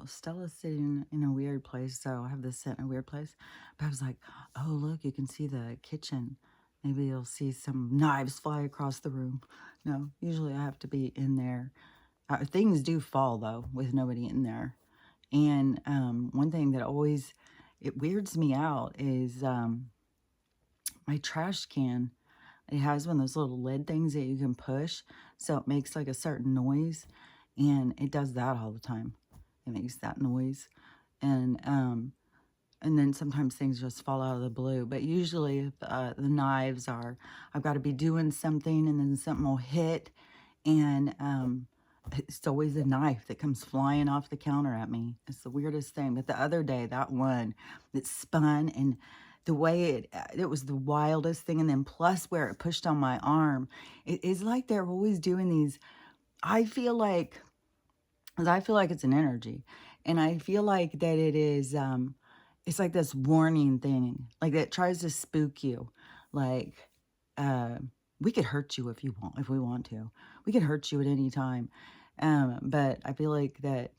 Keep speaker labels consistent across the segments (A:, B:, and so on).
A: Stella's sitting in a weird place, so I have this set in a weird place. But I was like, oh, look, you can see the kitchen. Maybe you'll see some knives fly across the room. No, usually I have to be in there. Things do fall, though, with nobody in there. And one thing that always, it weirds me out is my trash can. It has one of those little lid things that you can push, so it makes like a certain noise, and it does that all the time. It makes that noise, and then sometimes things just fall out of the blue. But usually, if, the knives are, I've got to be doing something, and then something will hit, and it's always a knife that comes flying off the counter at me. It's the weirdest thing. But the other day, that one that spun, and the way it was the wildest thing. And then plus where it pushed on my arm, it is like they're always doing these. I feel like, 'cause I feel like it's an energy, and I feel like that it is. It's like this warning thing, like it tries to spook you, like. Uh, we could hurt you if we want to. We could hurt you at any time. But I feel like that,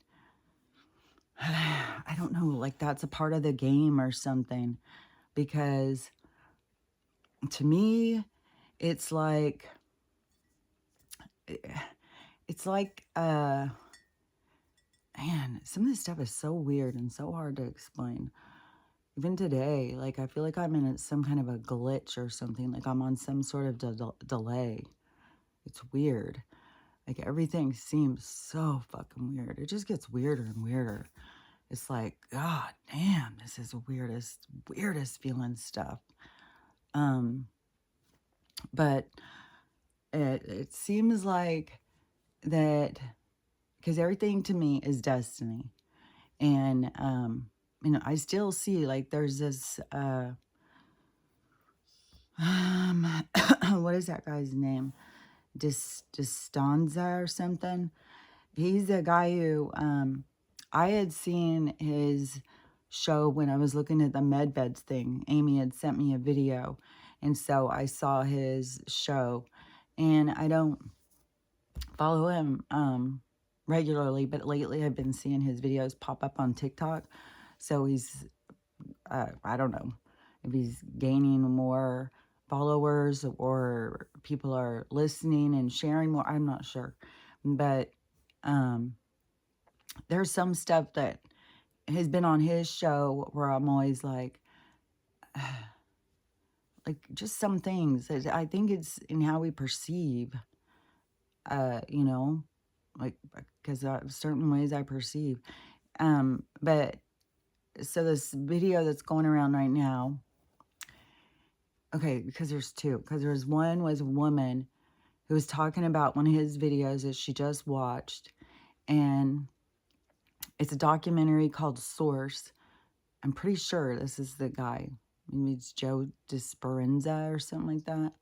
A: I don't know, like that's a part of the game or something. Because to me, it's like, eh, it's like, man, some of this stuff is so weird and so hard to explain. Even today, like I feel like I'm in some kind of a glitch or something. Like I'm on some sort of delay. It's weird. Like everything seems so fucking weird. It just gets weirder and weirder. It's like, God damn, this is the weirdest feeling stuff. But it seems like that, because everything to me is destiny. And, I still see like there's this, what is that guy's name? Distanza or something. He's a guy who, I had seen his show when I was looking at the med beds thing. Amy had sent me a video, and so I saw his show. And I don't follow him regularly, but lately I've been seeing his videos pop up on TikTok. So he's, I don't know if he's gaining more followers or people are listening and sharing more. I'm not sure. But um, there's some stuff that has been on his show where I'm always like just some things. I think it's in how we perceive, you know, like because certain ways I perceive. But so this video that's going around right now, okay, because there's two. Because there's one was a woman who was talking about one of his videos that she just watched, and it's a documentary called Source. I'm pretty sure this is the guy. Maybe it's Joe Dispenza or something like that.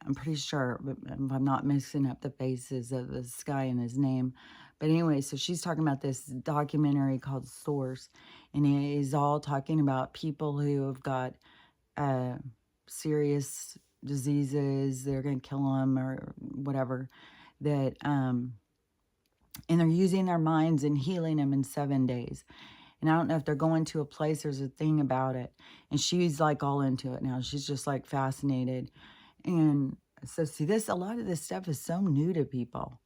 A: I'm pretty sure, but if I'm not mixing up the faces of this guy and his name. But anyway, so she's talking about this documentary called Source, and it is all talking about people who have got uh, serious diseases. They're going to kill them or whatever. That and they're using their minds and healing them in 7 days. And I don't know if they're going to a place, there's a thing about it. And she's like all into it now. She's just like fascinated. And so see this, a lot of this stuff is so new to people.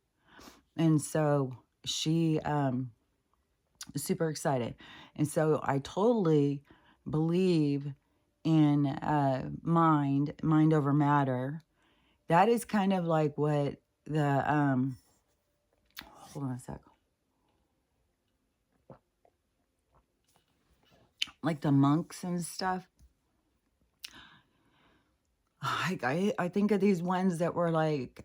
A: And so she is super excited. And so I totally believe in mind over matter. That is kind of like what the hold on a sec. Like the monks and stuff. I think of these ones that were like,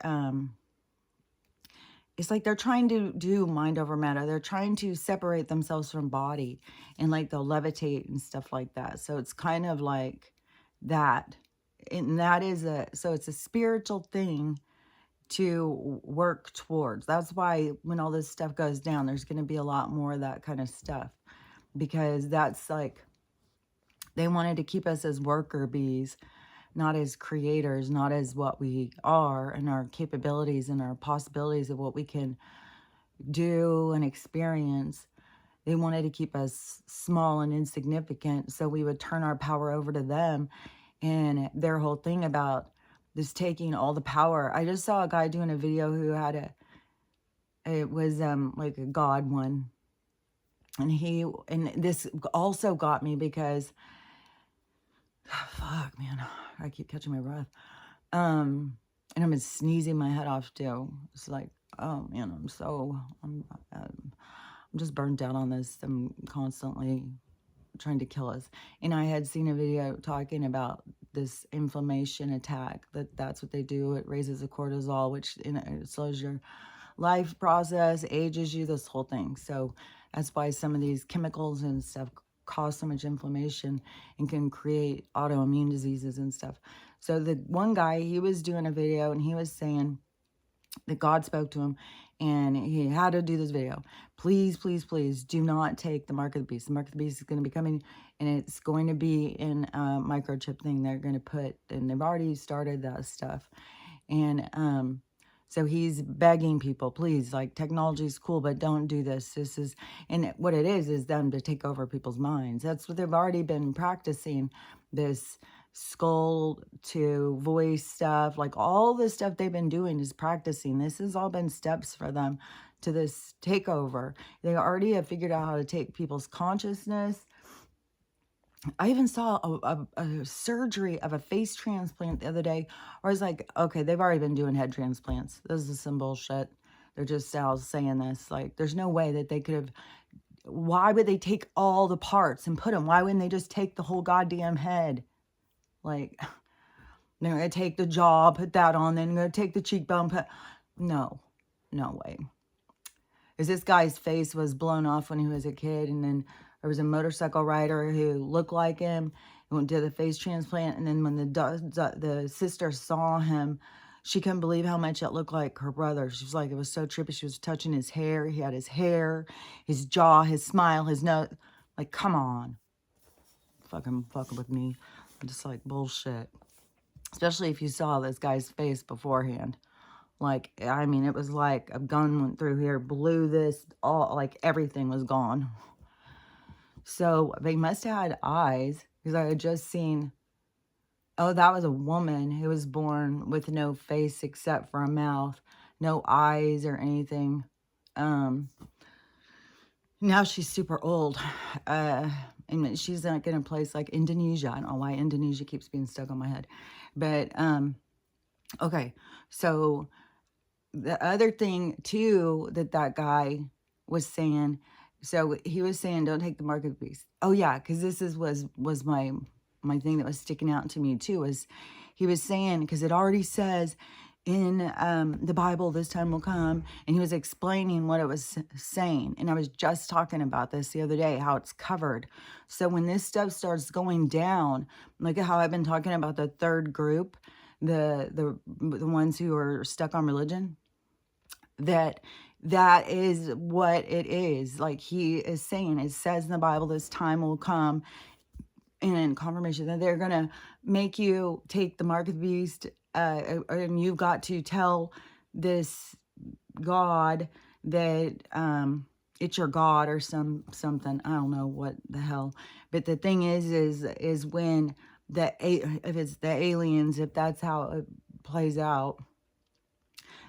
A: it's like they're trying to do mind over matter. They're trying to separate themselves from body, and like they'll levitate and stuff like that. So it's kind of like that. And that is so it's a spiritual thing to work towards. That's why when all this stuff goes down, there's going to be a lot more of that kind of stuff, because that's like, they wanted to keep us as worker bees, not as creators, not as what we are and our capabilities and our possibilities of what we can do and experience. They wanted to keep us small and insignificant, so we would turn our power over to them. And their whole thing about this taking all the power. I just saw a guy doing a video who had it was like a God one. And this also got me because fuck, man, I keep catching my breath. And I've been sneezing my head off too. It's like, oh man, I'm just burnt out on this. I'm constantly trying to kill us. And I had seen a video talking about this inflammation attack, that's what they do. It raises the cortisol, which it slows your life process, ages you, this whole thing. So that's why some of these chemicals and stuff cause so much inflammation and can create autoimmune diseases and stuff. So the one guy, he was doing a video and he was saying that God spoke to him and he had to do this video. Please, please, please do not take the mark of the beast. The mark of the beast is going to be coming and it's going to be in a microchip thing they're going to put, and they've already started that stuff. And so he's begging people, please, like, technology is cool, but don't do this. This is, and what it is them to take over people's minds. That's what they've already been practicing, this skull to voice stuff, like all the stuff they've been doing is practicing. This has all been steps for them to this takeover. They already have figured out how to take people's consciousness. I even saw a surgery of a face transplant the other day. Where I was like, okay, they've already been doing head transplants. This is some bullshit. They're just now saying this. Like, there's no way that they could have. Why would they take all the parts and put them? Why wouldn't they just take the whole goddamn head? Like, they're going to take the jaw, put that on, then they're going to take the cheekbone, no way. Because this guy's face was blown off when he was a kid, and then there was a motorcycle rider who looked like him and did a face transplant, and then when the sister saw him, she couldn't believe how much it looked like her brother. She was like, it was so trippy. She was touching his hair. He had his hair, his jaw, his smile, his nose. Like, come on. Fucking with me. Just like bullshit. Especially if you saw this guy's face beforehand. Like, I mean, it was like a gun went through here, blew this, all, like everything was gone. So they must have had eyes, because I had just seen, oh, that was a woman who was born with no face except for a mouth, no eyes or anything. Now she's super old. And she's like in a place like Indonesia. I don't know why Indonesia keeps being stuck on my head. But, okay. So the other thing too, that guy was saying, so he was saying, don't take the mark of the beast. Oh yeah. Cause this was my thing that was sticking out to me too, is he was saying, cause it already says in the Bible, this time will come, and he was explaining what it was saying. And I was just talking about this the other day, how it's covered. So when this stuff starts going down, look at how I've been talking about the third group, the ones who are stuck on religion, that is what it is. Like he is saying, it says in the Bible, this time will come, and in confirmation that they're going to make you take the mark of the beast, and you've got to tell this God that it's your God or something. I don't know what the hell. But the thing is when if it's the aliens, if that's how it plays out,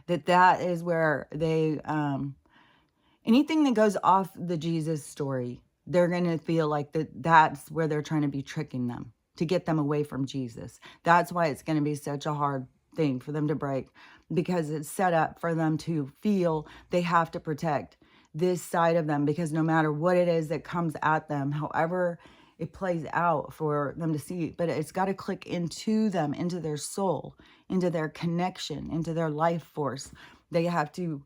A: that is where they anything that goes off the Jesus story, they're going to feel like that's where they're trying to be tricking them to get them away from Jesus. That's why it's going to be such a hard thing for them to break, because it's set up for them to feel they have to protect this side of them, because no matter what it is that comes at them, however it plays out for them to see, but it's got to click into them, into their soul, into their connection, into their life force. They have to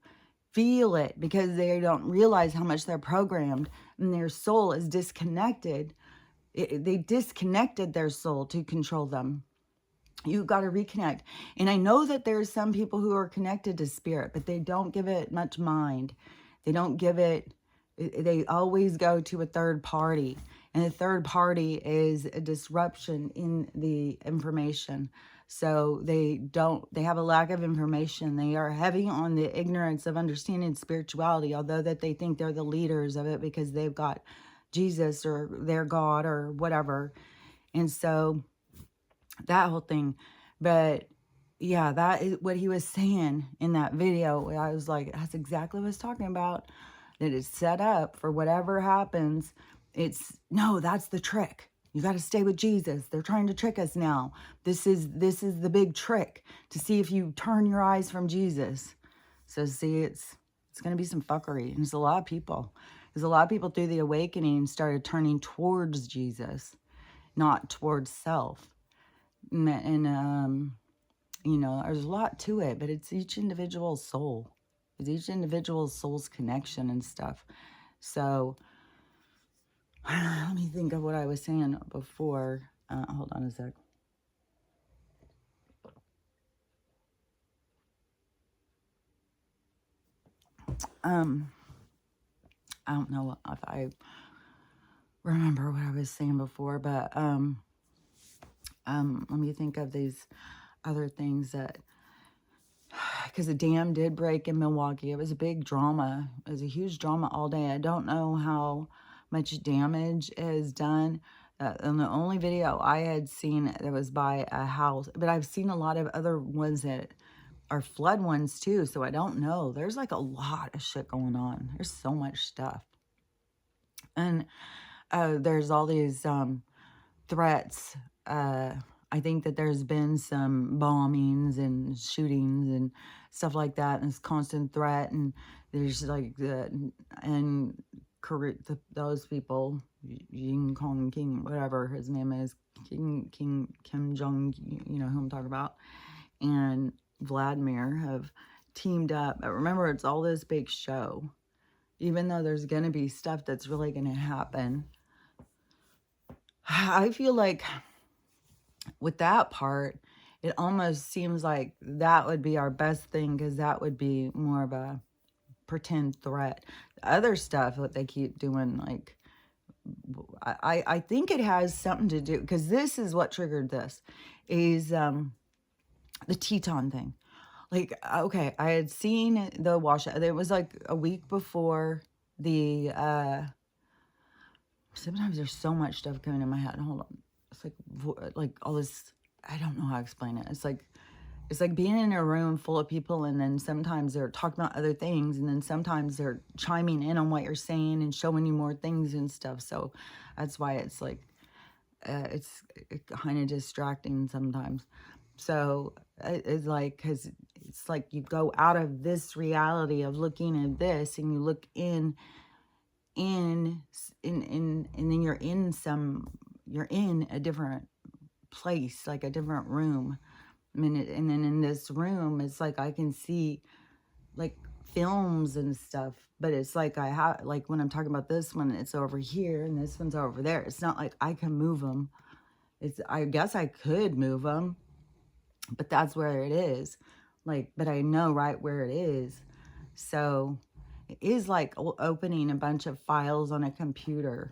A: feel it, because they don't realize how much they're programmed, and their soul is disconnected. They disconnected their soul to control them. You've got to reconnect. And I know that there's some people who are connected to spirit, but they don't give it much mind. They don't give it, they always go to a third party. And the third party is a disruption in the information. So they have a lack of information. They are heavy on the ignorance of understanding spirituality, although that they think they're the leaders of it because they've got Jesus or their God or whatever. And so that whole thing. But yeah, that is what he was saying in that video. I was like, that's exactly what I was talking about. That it's set up for whatever happens. No, that's the trick. You got to stay with Jesus. They're trying to trick us now. This is the big trick to see if you turn your eyes from Jesus. So see, it's going to be some fuckery. And there's a lot of people. There's a lot of people through the awakening started turning towards Jesus, not towards self. And you know, there's a lot to it, but it's each individual soul. It's each individual soul's connection and stuff. So let me think of what I was saying before. Hold on a sec. I don't know if I remember what I was saying before, but let me think of these other things that, because the dam did break in Milwaukee. It was a big drama. It was a huge drama all day. I don't know how much damage is done. And the only video I had seen that was by a house, but I've seen a lot of other ones that are flood ones too. So I don't know. There's like a lot of shit going on. There's so much stuff. And there's all these threats. I think that there's been some bombings and shootings and stuff like that, and it's constant threat. And there's like and those people, Ying Kong King, whatever his name is, Kim Jong, you know who I'm talking about, and Vladimir have teamed up. But remember, it's all this big show. Even though there's going to be stuff that's really going to happen, I feel like with that part, it almost seems like that would be our best thing, because that would be more of a pretend threat. The other stuff that they keep doing, like, I think it has something to do, because this is what triggered this, is the Teton thing. Like, okay, I had seen the washout. It was like a week before the, sometimes there's so much stuff coming in my head. Hold on. It's like all this, I don't know how to explain it. It's like being in a room full of people, and then sometimes they're talking about other things, and then sometimes they're chiming in on what you're saying and showing you more things and stuff. So that's why it's like, it's kind of distracting sometimes. So it's like, because it's like you go out of this reality of looking at this, and you look in, and then you're in a different place, like a different room. I mean, and then in this room, it's like I can see like films and stuff, but it's like I have, like when I'm talking about this one, it's over here and this one's over there. It's not like I can move them. I guess I could move them, but that's where it is. Like, but I know right where it is. So it is like opening a bunch of files on a computer,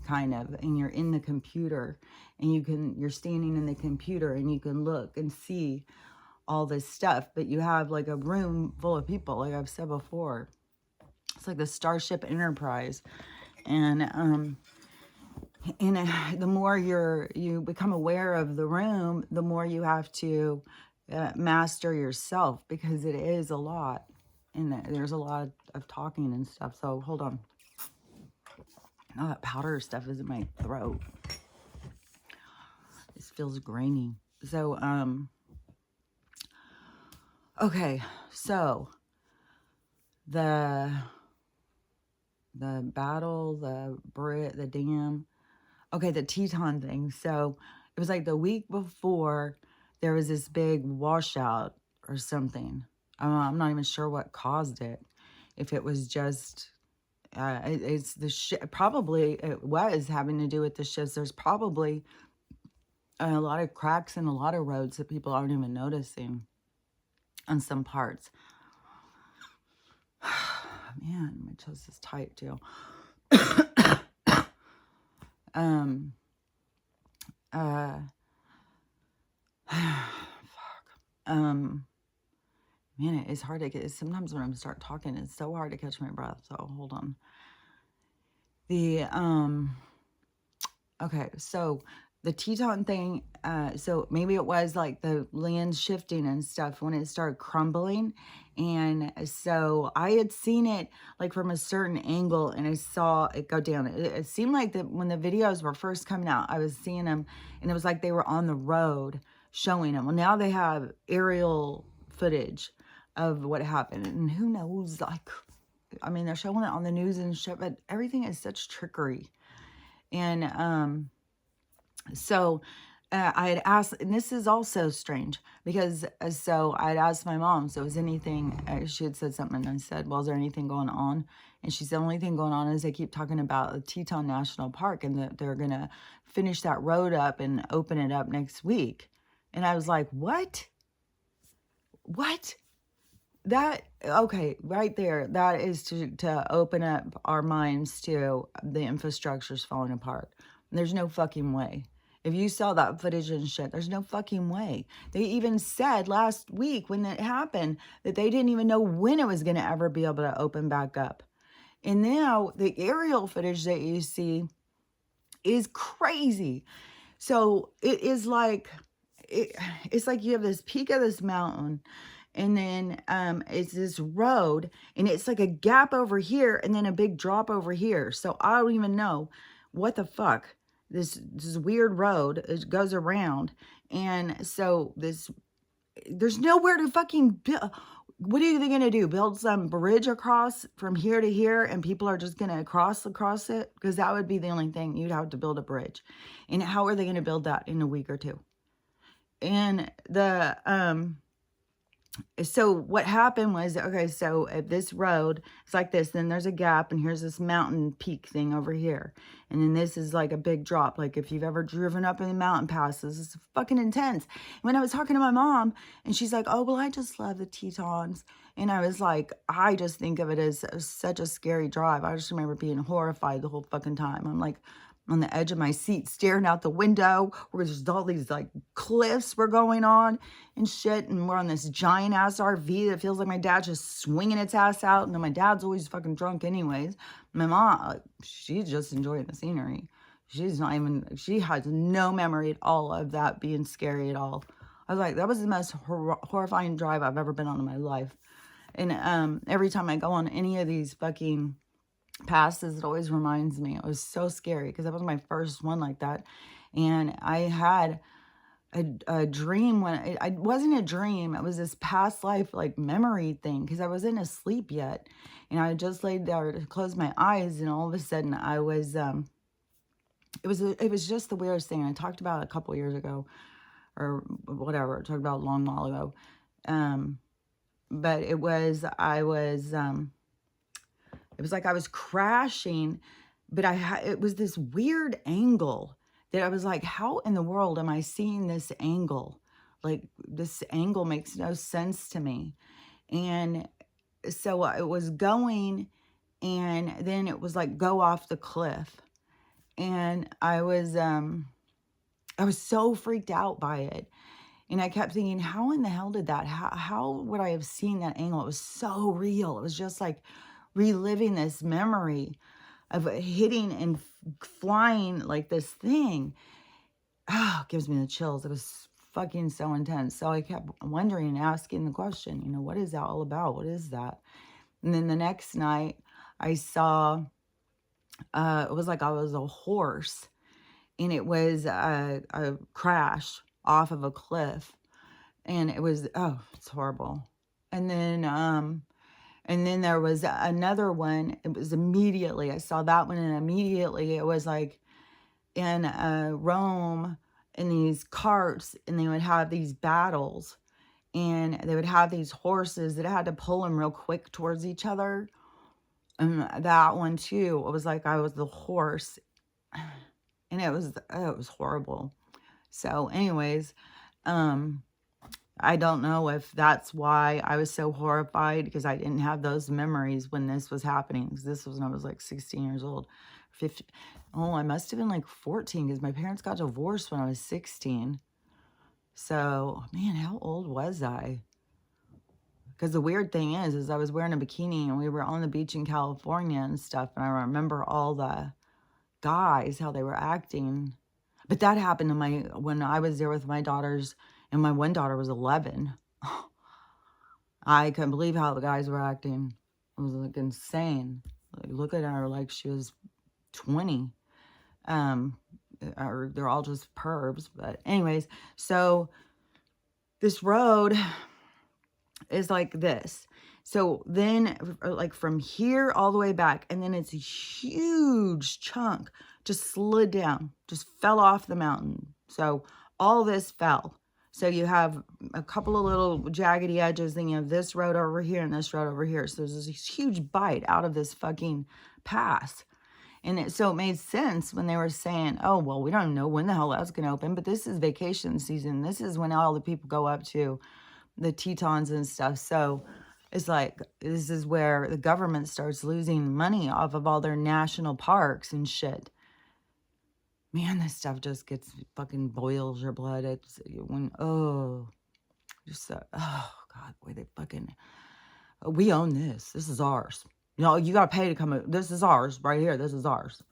A: kind of, and you're in the computer, and you're standing in the computer, and you can look and see all this stuff, but you have like a room full of people, like I've said before. It's like the Starship Enterprise. And the more you become aware of the room, the more you have to master yourself, because it is a lot, and there's a lot of talking and stuff. So hold on. All that powder stuff is in my throat. This feels grainy. So okay, so the battle, the dam. Okay, the Teton thing. So it was like the week before, there was this big washout or something. I'm not even sure what caused it. If it was just, it's the ship. Probably it was having to do with the ships. There's probably a lot of cracks in a lot of roads that people aren't even noticing on some parts. Man, my chest is tight too. Um, man, it's hard to get, sometimes when I start talking, it's so hard to catch my breath. So hold on. The, okay, so the Teton thing, so maybe it was like the land shifting and stuff when it started crumbling. And so I had seen it like from a certain angle and I saw it go down. It seemed like that when the videos were first coming out, I was seeing them and it was like they were on the road showing them. Well, now they have aerial footage of what happened. And who knows, like, I mean, they're showing it on the news and shit, but everything is such trickery. And, so I had asked, and this is also strange because so I'd asked my mom, so is anything, she had said something and I said, well, is there anything going on? And she said, the only thing going on is they keep talking about the Teton National Park and that they're going to finish that road up and open it up next week. And I was like, what? What? That, okay, right there, that is to open up our minds to the infrastructure's falling apart. There's no fucking way. If you saw that footage and shit, there's no fucking way. They even said last week when it happened that they didn't even know when it was going to ever be able to open back up. And now the aerial footage that you see is crazy. So it is like, it's like you have this peak of this mountain and then it's this road and it's like a gap over here and then a big drop over here. So I don't even know what the fuck. This weird road, it goes around. And so there's nowhere to fucking build. What are they going to do? Build some bridge across from here to here and people are just going to cross across it? Because that would be the only thing. You'd have to build a bridge. And how are they going to build that in a week or two? And so what happened was, okay, so at this road, it's like this, then there's a gap and here's this mountain peak thing over here. And then this is like a big drop. Like if you've ever driven up in the mountain passes, it's fucking intense. When I was talking to my mom and she's like, oh, well, I just love the Tetons. And I was like, I just think of it as such a scary drive. I just remember being horrified the whole fucking time. I'm like, on the edge of my seat staring out the window where there's all these like cliffs were going on and shit, and we're on this giant ass RV that feels like my dad's just swinging its ass out, and then my dad's always fucking drunk anyways. My mom, she's just enjoying the scenery. She's not even, she has no memory at all of that being scary at all. I was like, that was the most horrifying drive I've ever been on in my life. And every time I go on any of these fucking passes, it always reminds me. It was so scary because that was my first one like that. And I had a dream when it wasn't a dream. It was this past life like memory thing because I wasn't asleep yet. And I just laid there to close my eyes and all of a sudden I was, it was just the weirdest thing. I talked about it a couple years ago or whatever. I talked about a long while ago. But it was like I was crashing, but it was this weird angle that I was like, how in the world am I seeing this angle? Like this angle makes no sense to me. And so it was going and then it was like go off the cliff. And I was so freaked out by it. And I kept thinking, how in the hell did that, how would I have seen that angle? It was so real. It was just like reliving this memory of hitting and flying like this thing. Oh, it gives me the chills. It was fucking so intense. So I kept wondering and asking the question, what is that all about? What is that? And then the next night I saw, it was like I was a horse and it was a crash off of a cliff. And it was, oh, it's horrible. And then there was another one. It was immediately, I saw that one and immediately it was like in Rome in these carts and they would have these battles and they would have these horses that had to pull them real quick towards each other. And that one too, it was like I was the horse and it was horrible. So anyways, I don't know if that's why I was so horrified because I didn't have those memories when this was happening. Because this was when I was like 16 years old. 15. Oh, I must have been like 14 because my parents got divorced when I was 16. So, man, how old was I? Because the weird thing is I was wearing a bikini and we were on the beach in California and stuff. And I remember all the guys, how they were acting. But that happened to when I was there with my daughters, and my one daughter was 11. I couldn't believe how the guys were acting. It was like insane. Like, look at her like she was 20. Um, or they're all just pervs. But anyways, so this road is like this. So then like from here all the way back, and then it's a huge chunk just slid down, just fell off the mountain. So all this fell. So you have a couple of little jaggedy edges, then you have this road over here and this road over here. So there's this huge bite out of this fucking pass. And so it made sense when they were saying, oh, well, we don't know when the hell that's going to open, but this is vacation season. This is when all the people go up to the Tetons and stuff. So it's like, this is where the government starts losing money off of all their national parks and shit. Man, this stuff just gets fucking boils your blood. It's when, oh, just, oh, God, the way they fucking, we own this. This is ours. You know, you got to pay to come. This is ours right here. This is ours.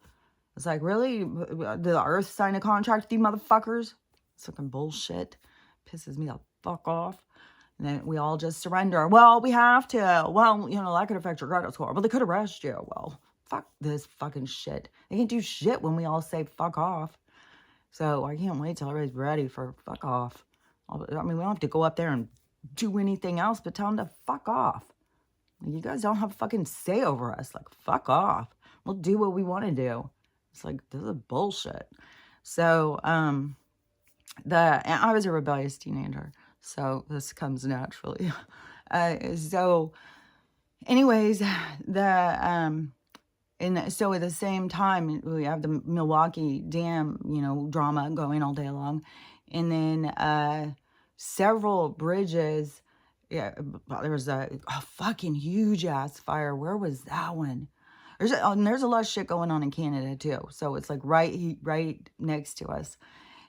A: It's like, really? Did the earth sign a contract with you motherfuckers? It's fucking bullshit. Pisses me the fuck off. And then we all just surrender. Well, we have to. Well, you know, that could affect your credit score. But they could arrest you. Well, fuck this fucking shit. They can't do shit when we all say fuck off. So I can't wait till everybody's ready for fuck off. I mean, we don't have to go up there and do anything else but tell them to fuck off. You guys don't have a fucking say over us. Like, fuck off. We'll do what we want to do. It's like, this is bullshit. So, and I was a rebellious teenager. So this comes naturally. So anyways, and so at the same time, we have the Milwaukee Dam, you know, drama going all day long. And then several bridges. Yeah, there was a fucking huge ass fire. Where was that one? There's a lot of shit going on in Canada too. So it's like right next to us.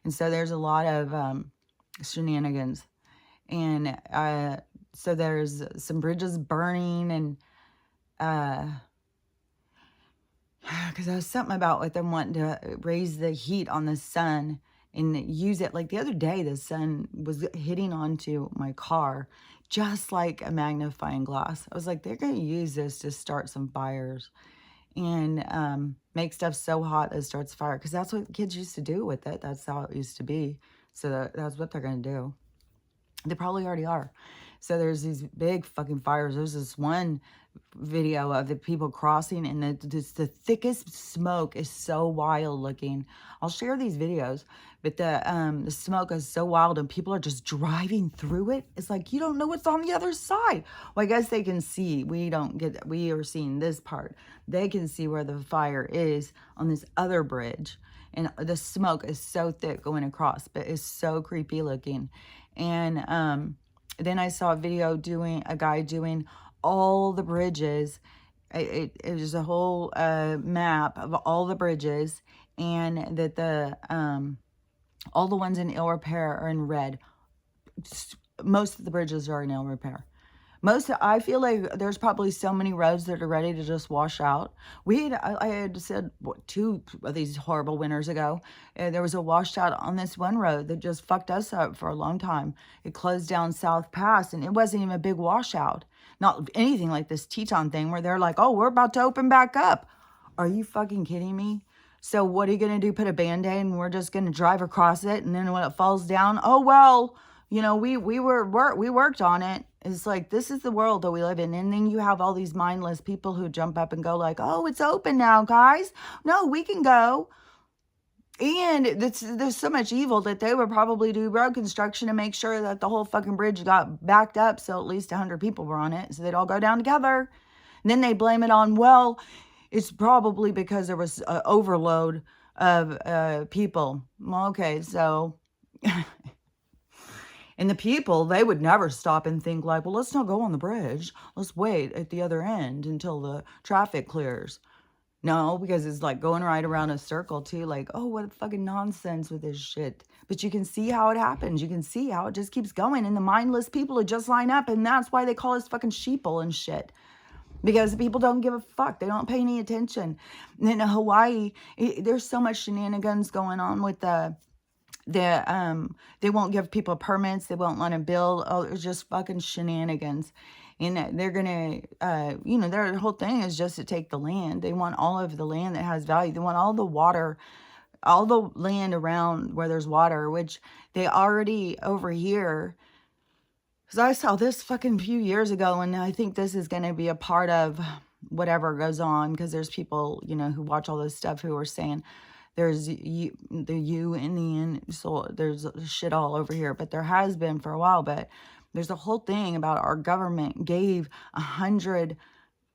A: And so there's a lot of shenanigans. And so there's some bridges burning, and because there was something about with them wanting to raise the heat on the sun and use it. Like the other day, the sun was hitting onto my car just like a magnifying glass. I was like, they're going to use this to start some fires and make stuff so hot that it starts fire. Because that's what kids used to do with it. That's how it used to be. So that's what they're going to do. They probably already are. So there's these big fucking fires. There's this one video of the people crossing, and the thickest smoke is so wild looking. I'll share these videos, but the smoke is so wild, and people are just driving through it. It's like, you don't know what's on the other side. Well, I guess they can see. We are seeing this part. They can see where the fire is on this other bridge, and the smoke is so thick going across, but it's so creepy looking. And then I saw a video a guy doing all the bridges. It was a whole map of all the bridges, and that all the ones in ill repair are in red. Most of the bridges are in ill repair. I feel like there's probably so many roads that are ready to just wash out. I had said, 2 of these horrible winters ago, there was a washout on this one road that just fucked us up for a long time. It closed down South Pass, and it wasn't even a big washout. Not anything like this Teton thing where they're like, oh, we're about to open back up. Are you fucking kidding me? So what are you going to do? Put a Band-Aid and we're just going to drive across it, and then when it falls down, oh, well, you know, we worked on it. It's like, this is the world that we live in. And then you have all these mindless people who jump up and go like, oh, it's open now, guys. No, we can go. And there's so much evil that they would probably do road construction to make sure that the whole fucking bridge got backed up so at least 100 people were on it. So they'd all go down together. And then they blame it on, well, it's probably because there was an overload of people. Well, okay, so... And the people, they would never stop and think like, well, let's not go on the bridge. Let's wait at the other end until the traffic clears. No, because it's like going right around a circle too. Like, oh, what fucking nonsense with this shit. But you can see how it happens. You can see how it just keeps going. And the mindless people would just line up. And that's why they call us fucking sheeple and shit. Because people don't give a fuck. They don't pay any attention. And in Hawaii, there's so much shenanigans going on with they won't give people permits. They won't let them build. Oh, it's just fucking shenanigans. And they're gonna, their whole thing is just to take the land. They want all of the land that has value. They want all the water, all the land around where there's water, which they already over here. Because I saw this fucking few years ago, and I think this is going to be a part of whatever goes on, because there's people, who watch all this stuff who are saying there's you, the you in the end. So there's shit all over here, but there has been for a while. But there's a whole thing about our government gave 100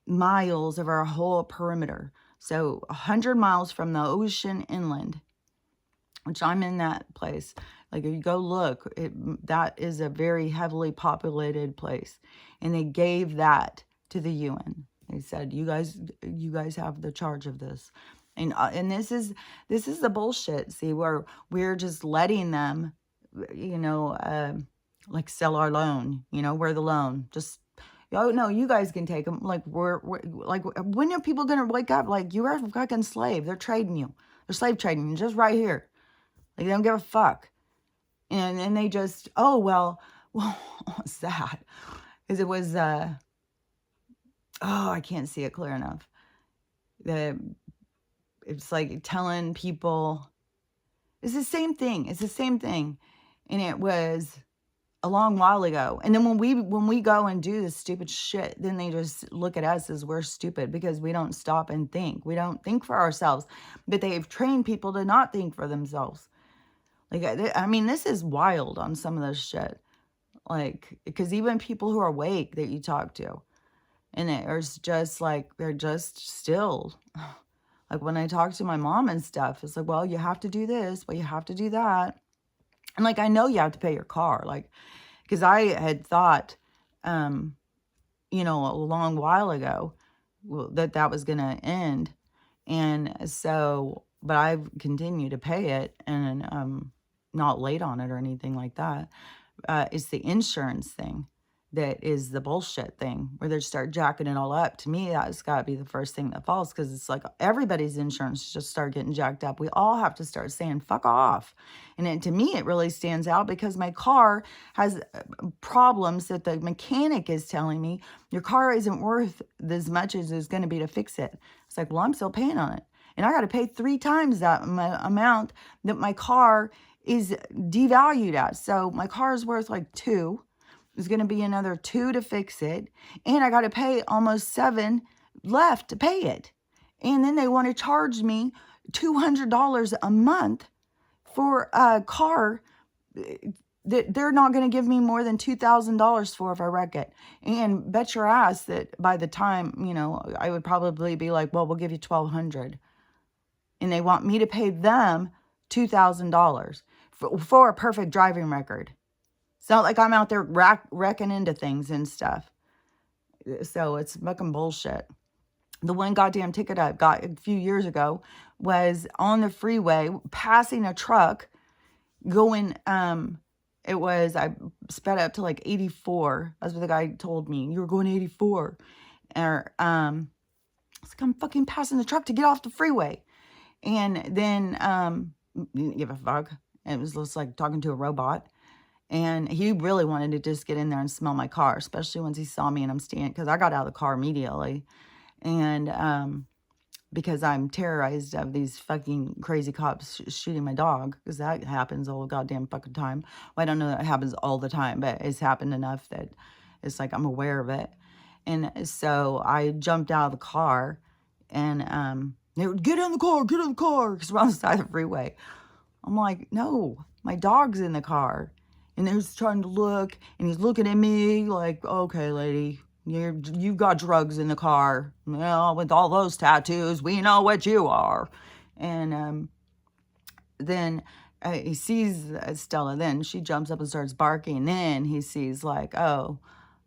A: miles of our whole perimeter. So 100 miles from the ocean inland, which I'm in that place. Like, if you go look, that is a very heavily populated place. And they gave that to the UN. They said, you guys have the charge of this. And this is the bullshit. See, where we're just letting them, like sell our loan. We're the loan. Just, oh no, you guys can take them. Like, we're like, when are people gonna wake up? Like, you are a fucking slave. They're trading you. They're slave trading you just right here. Like, they don't give a fuck. And they just, oh, well, what's that? Because it was, I can't see it clear enough. It's like telling people, it's the same thing. It's the same thing. And it was a long while ago. And then when we go and do this stupid shit, then they just look at us as we're stupid because we don't stop and think. We don't think for ourselves. But they've trained people to not think for themselves. Like, I mean, this is wild on some of this shit. Like, because even people who are awake that you talk to, and it's just like, they're just still. Like, when I talk to my mom and stuff, it's like, well, you have to do this, well, you have to do that. And like, I know you have to pay your car. Like, because I had thought, a long while ago, that was going to end. And so, but I've continued to pay it, and not late on it or anything like that. It's the insurance thing that is the bullshit thing, where they start jacking it all up. To me, that's got to be the first thing that falls, because it's like everybody's insurance just start getting jacked up. We all have to start saying, fuck off. And to me, it really stands out because my car has problems that the mechanic is telling me, your car isn't worth as much as it's going to be to fix it. It's like, well, I'm still paying on it. And I got to pay 3 times that amount that my car is devalued at. So my car is worth like 2. There's going to be another 2 to fix it. And I got to pay almost 7 left to pay it. And then they want to charge me $200 a month for a car that they're not going to give me more than $2,000 for if I wreck it. And bet your ass that by the time, I would probably be like, well, we'll give you $1,200. And they want me to pay them $2,000 for a perfect driving record. It's not like I'm out there wrecking into things and stuff. So it's fucking bullshit. The one goddamn ticket I got a few years ago was on the freeway, passing a truck going, I sped up to like 84. That's what the guy told me. You were going 84. Or, it's like, I'm fucking passing the truck to get off the freeway. And then, didn't give a fuck. It was just like talking to a robot. And he really wanted to just get in there and smell my car, especially once he saw me and I'm standing, because I got out of the car immediately. And because I'm terrorized of these fucking crazy cops shooting my dog, because that happens all the goddamn fucking time. Well, I don't know that it happens all the time, but it's happened enough that it's like I'm aware of it. And so I jumped out of the car, and they would, get in the car, because we're on the side of the freeway. I'm like, no, my dog's in the car. And he's trying to look, and he's looking at me like, okay, lady, you've got drugs in the car. Well, with all those tattoos, we know what you are. And then he sees Stella. Then she jumps up and starts barking. Then he sees like, oh,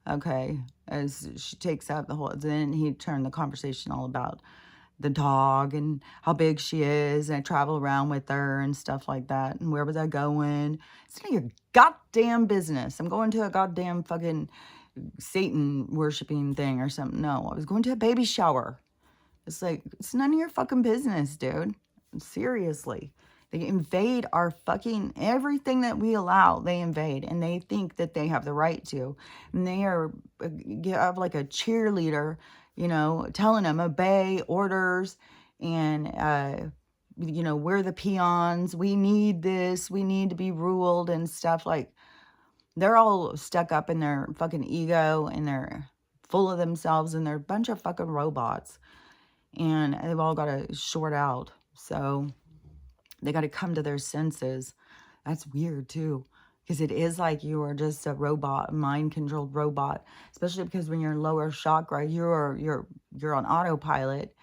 A: okay. As she takes out the whole, then he turned the conversation all about the dog and how big she is, and I travel around with her and stuff like that, and where was I going? It's none of your goddamn business. I'm going to a goddamn fucking Satan worshiping thing or something. No, I was going to a baby shower. It's like, it's none of your fucking business, dude. Seriously. They invade our fucking everything that we allow, they invade, and they think that they have the right to. And they are, you have like a cheerleader, you know, telling them obey orders and, you know, we're the peons. We need this. We need to be ruled and stuff. Like, they're all stuck up in their fucking ego and they're full of themselves and they're a bunch of fucking robots. And they've all got to short out. So they got to come to their senses. That's weird too. Because it is like you are just a robot, a mind-controlled robot. Especially because when you're in lower chakra, you're on autopilot.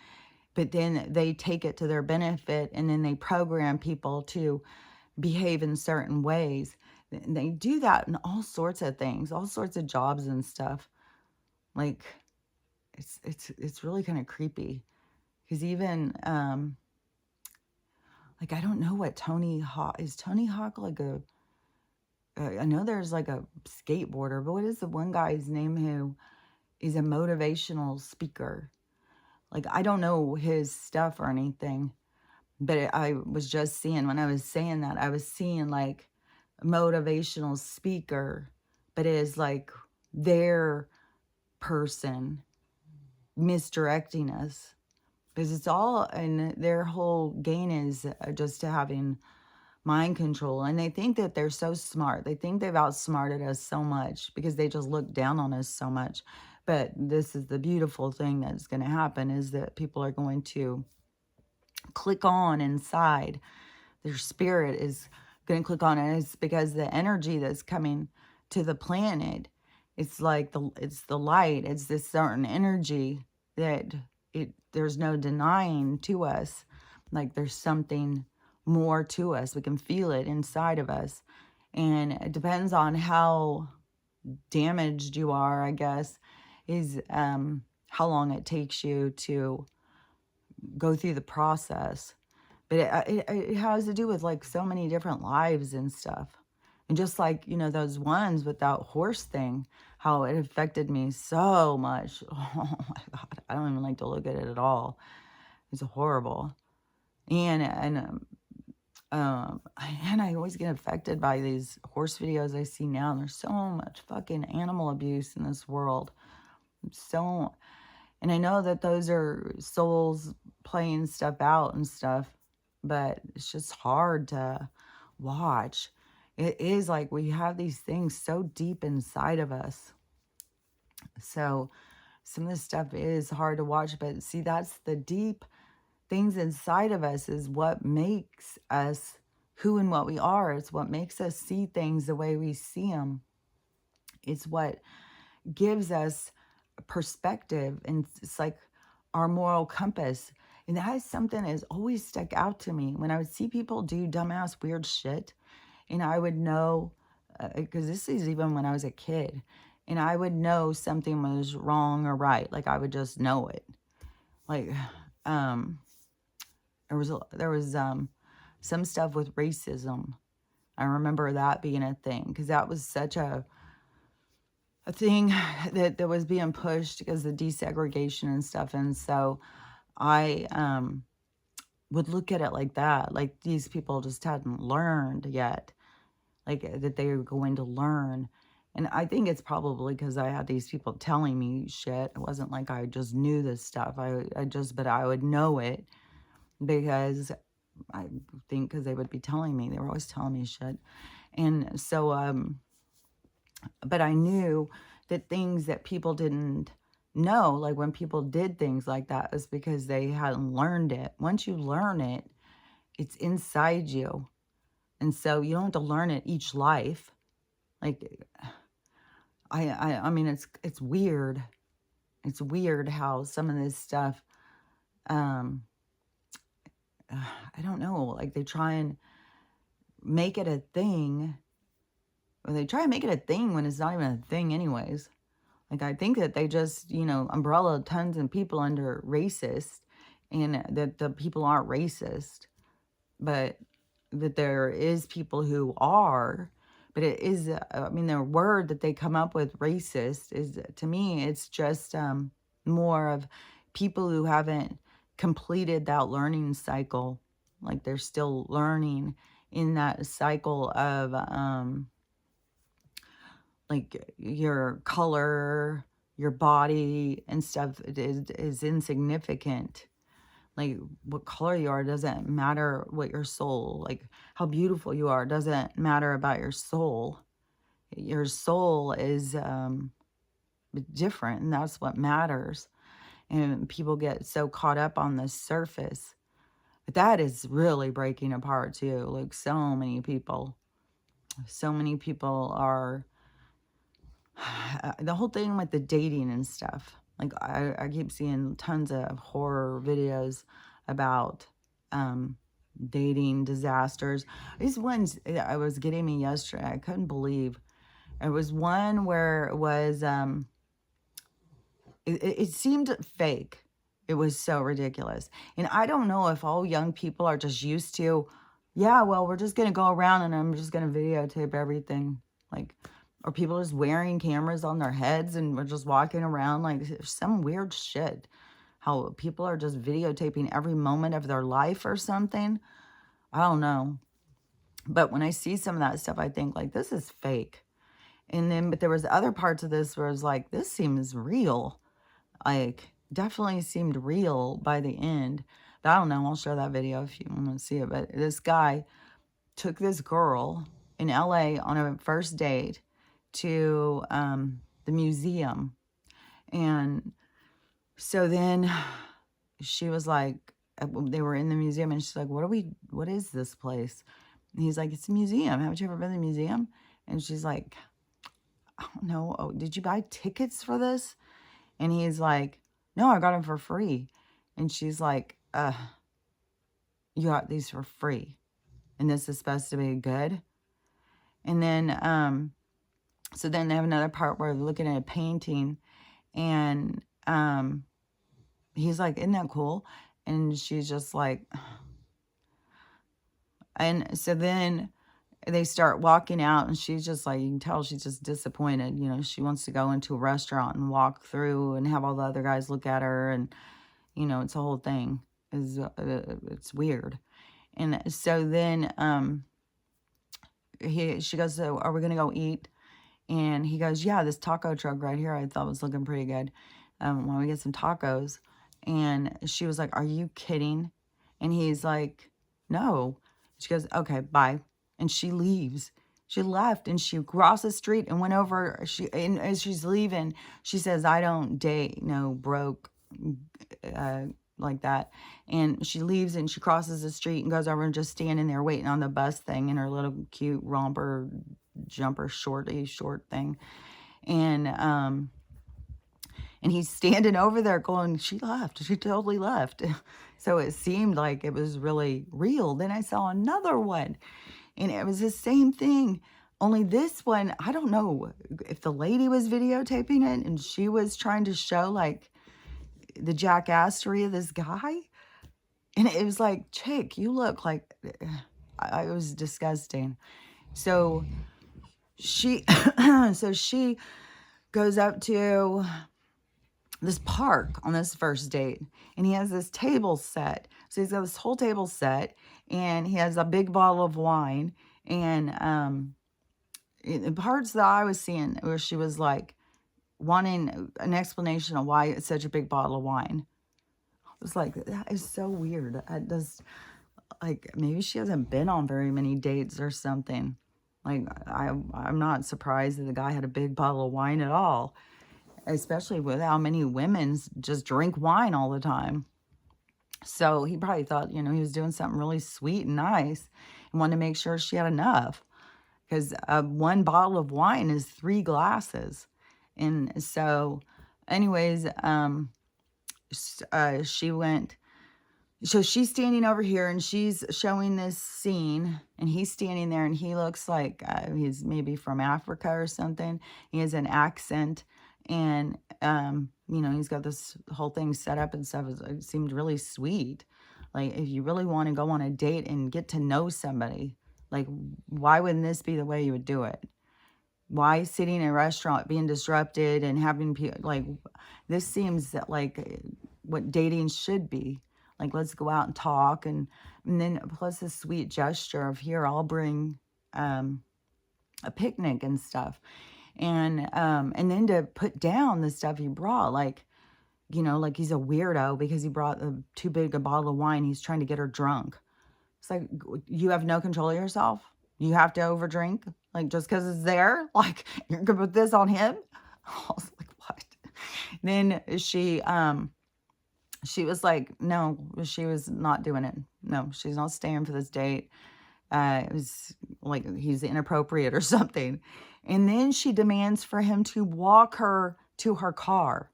A: But then they take it to their benefit and then they program people to behave in certain ways. And they do that in all sorts of things, all sorts of jobs and stuff. Like, it's really kind of creepy. Because even, like, I don't know what Tony Hawk, is Tony Hawk like a, I know there's like a skateboarder, but what is the one guy's name who is a motivational speaker? Like, I don't know his stuff or anything, but I was just seeing, when I was saying that, I was seeing like a motivational speaker, but it is like their person misdirecting us. Because it's all, and their whole gain is just to having mind control. And they think that they're so smart. They think they've outsmarted us so much because they just look down on us so much. But this is the beautiful thing that's going to happen, is that people are going to click on inside. Their spirit is going to click on it. It's because the energy that's coming to the planet, it's like it's the light. It's this certain energy that there's no denying to us. Like, there's something more to us. We can feel it inside of us. And it depends on how damaged you are, I guess, is how long it takes you to go through the process. But it has to do with like so many different lives and stuff. And just like, you know, those ones with that horse thing, how it affected me so much. Oh my God. I don't even like to look at it at all. It's horrible. And I always get affected by these horse videos I see now. And there's so much fucking animal abuse in this world. So, and I know that those are souls playing stuff out and stuff, but it's just hard to watch. It is like we have these things so deep inside of us. So some of this stuff is hard to watch, but see, that's the deep things inside of us is what makes us who and what we are. It's what makes us see things the way we see them. It's what gives us perspective, and it's like our moral compass. And that is something that has always stuck out to me when I would see people do dumbass weird shit. And I would know, because this is even when I was a kid, and I would know something was wrong or right. Like, I would just know it. Like, there was some stuff with racism. I remember that being a thing, because that was such a thing that was being pushed because of desegregation and stuff. And so I would look at it like that, like these people just hadn't learned yet, like that they were going to learn. And I think it's probably because I had these people telling me shit. It wasn't like I just knew this stuff. But I would know it because I think because they would be telling me. They were always telling me shit. And so, but I knew that things that people didn't know, like when people did things like that, was because they hadn't learned it. Once you learn it, it's inside you. And so you don't have to learn it each life. Like, I mean, it's weird. It's weird how some of this stuff, I don't know, like they try and make it a thing. Or they try and make it a thing when it's not even a thing anyways. Like, I think that they just, you know, umbrella tons of people under racist. and that the people aren't racist, but that there is people who are. But it is, I mean, the word that they come up with, racist, is, to me, it's just more of people who haven't completed that learning cycle. Like they're still learning in that cycle of like your color, your body and stuff is insignificant. Like what color you are doesn't matter. What your soul, like how beautiful you are, doesn't matter about your soul. Your soul is different, and that's what matters. And people get so caught up on the surface, but that is really breaking apart too. Like so many people are the whole thing with the dating and stuff. Like I keep seeing tons of horror videos about dating disasters. These ones I was getting me yesterday, I couldn't believe. It was one where it was it seemed fake. It was so ridiculous. And I don't know if all young people are just used to, yeah, well, we're just gonna go around and I'm just gonna videotape everything. Like, or people just wearing cameras on their heads and we're just walking around like some weird shit. How people are just videotaping every moment of their life or something. I don't know. But when I see some of that stuff, I think like this is fake. And then, but there was other parts of this where it's like, this seems real. Like, definitely seemed real by the end. But I don't know. I'll show that video if you want to see it. But this guy took this girl in LA on a first date to the museum. And so then she was like, they were in the museum and she's like, what is this place? And he's like, it's a museum. Haven't you ever been to the museum? And she's like, I don't know. Oh, did you buy tickets for this? And he's like, no, I got them for free. And she's like, you got these for free. And this is supposed to be good. And then, so then they have another part where they're looking at a painting and he's like, isn't that cool? And she's just like, and so then they start walking out and she's just like, you can tell she's just disappointed. You know, she wants to go into a restaurant and walk through and have all the other guys look at her. And, you know, it's a whole thing. It's weird. And so then she goes, so are we going to go eat? And he goes, yeah, this taco truck right here I thought was looking pretty good. Why don't we get some tacos? And she was like, are you kidding? And he's like, no. She goes, okay, bye. And she leaves. She left and she crossed the street and went over. And as she's leaving, she says, I don't date no broke like that. And she leaves and she crosses the street and goes over and just standing there waiting on the bus thing in her little cute romper jumper short thing. And he's standing over there going, she left. She totally left. So it seemed like it was really real. Then I saw another one and it was the same thing. Only this one, I don't know if the lady was videotaping it and she was trying to show like the jackassery of this guy. And it was like, chick, you look like, it was disgusting. So she, so she goes up to this park on this first date and he has this table set. So he's got this whole table set and he has a big bottle of wine. And the parts that I was seeing where she was like wanting an explanation of why it's such a big bottle of wine. I was like, that is so weird. It does, like, maybe she hasn't been on very many dates or something. Like, I'm not surprised that the guy had a big bottle of wine at all, especially with how many women just drink wine all the time. So he probably thought, you know, he was doing something really sweet and nice and wanted to make sure she had enough. Because one bottle of wine is 3 glasses. And so, anyways, she went, so she's standing over here and she's showing this scene and he's standing there and he looks like he's maybe from Africa or something. He has an accent and You know, he's got this whole thing set up and stuff. It seemed really sweet. Like, if you really want to go on a date and get to know somebody, like, why wouldn't this be the way you would do it? Why sitting in a restaurant being disrupted and having people like this seems like what dating should be. Like, let's go out and talk, and then plus this sweet gesture of, here, I'll bring um a picnic and stuff. And then to put down the stuff he brought, like, you know, like he's a weirdo because he brought too big a bottle of wine. He's trying to get her drunk. It's like, you have no control of yourself. You have to overdrink, like, just because it's there. Like, you're gonna put this on him. I was like, what? Then she was like, no, she was not doing it. No, she's not staying for this date. It was like he's inappropriate or something. And then she demands for him to walk her to her car.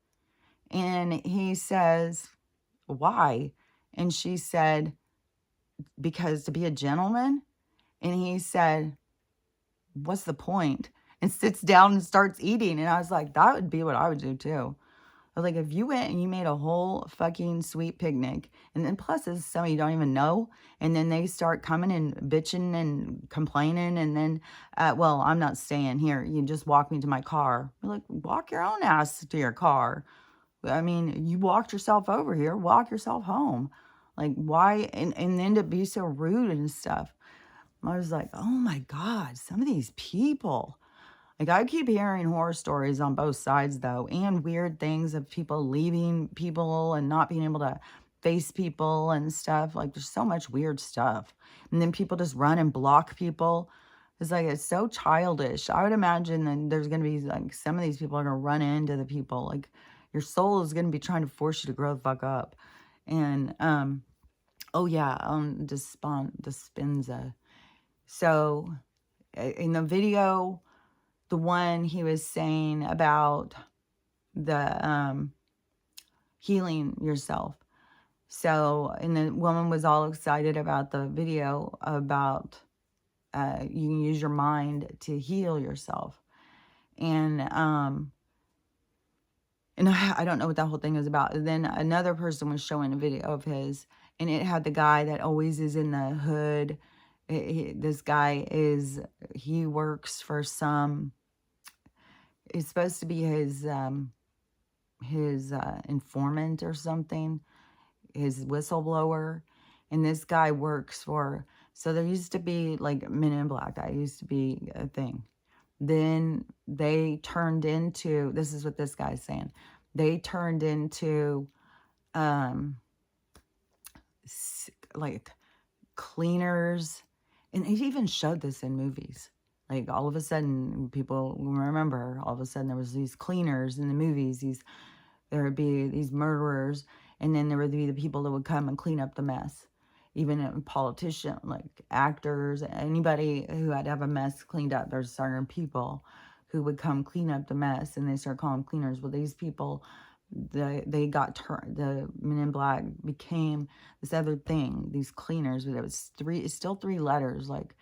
A: And he says, why? And she said, because to be a gentleman. And he said, what's the point? And sits down and starts eating. And I was like, that would be what I would do too. I was like, if you went and you made a whole fucking sweet picnic, and then plus it's somebody you don't even know, and then they start coming and bitching and complaining, and then, well, I'm not staying here. You just walk me to my car. We're like, walk your own ass to your car. I mean, you walked yourself over here, walk yourself home. Like, why? And then to be so rude and stuff. I was like, oh my God, some of these people. Like, I keep hearing horror stories on both sides, though, and weird things of people leaving people and not being able to face people and stuff. Like, there's so much weird stuff. And then people just run and block people. It's like, it's so childish. I would imagine that there's going to be, like, some of these people are going to run into the people. Like, your soul is going to be trying to force you to grow the fuck up. And, oh yeah, Dispenza. So, in the video, the one he was saying about the healing yourself. So, and the woman was all excited about the video about you can use your mind to heal yourself. And I don't know what that whole thing is about. And then another person was showing a video of his, and it had the guy that always is in the hood. This guy he works for some, it's supposed to be his informant or something, his whistleblower. And this guy works for, so there used to be like Men in Black, that used to be a thing. Then they turned into, this is what this guy's saying, they turned into like cleaners. And it even showed this in movies. Like, all of a sudden, people remember, all of a sudden there was these cleaners in the movies. There would be these murderers, and then there would be the people that would come and clean up the mess. Even politicians, like actors, anybody who had to have a mess cleaned up, there's certain people who would come clean up the mess, and they start calling them cleaners. Well, these people, they got turned, the Men in Black became this other thing, these cleaners, but it's still three letters, like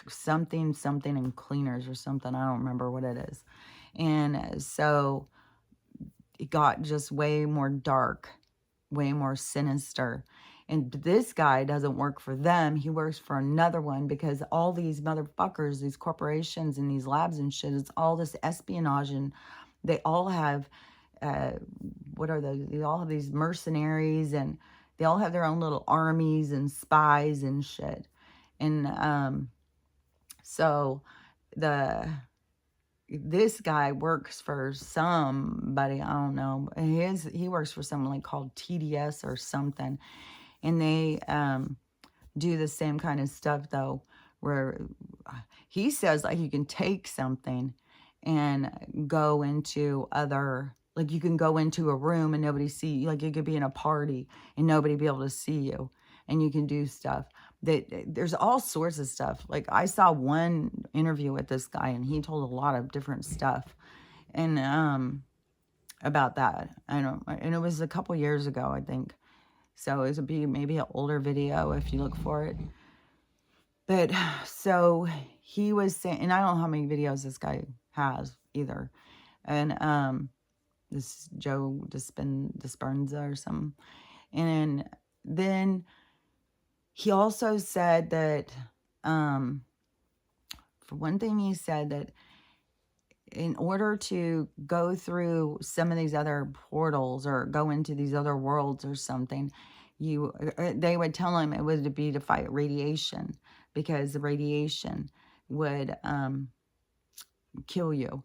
A: something and cleaners or something. I don't remember what it is. And so it got just way more dark, way more sinister. And this guy doesn't work for them. He works for another one, because all these motherfuckers, these corporations and these labs and shit, it's all this espionage, and they all have, they all have these mercenaries, and they all have their own little armies and spies and shit. And so this guy works for somebody, I don't know. He works for someone like called TDS or something. And they do the same kind of stuff, though, where he says, like, you can take something and go into other, like, you can go into a room and nobody see you. Like, you could be in a party and nobody be able to see you, and you can do stuff. There's all sorts of stuff. Like, I saw one interview with this guy, and he told a lot of different stuff, and about that. And it was a couple years ago, I think. So it would be maybe an older video if you look for it. But so he was saying, and I don't know how many videos this guy has either. And this Joe Dispenza or something. And then he also said that, for one thing, he said that in order to go through some of these other portals or go into these other worlds or something, they would tell him it would be to fight radiation, because the radiation would kill you.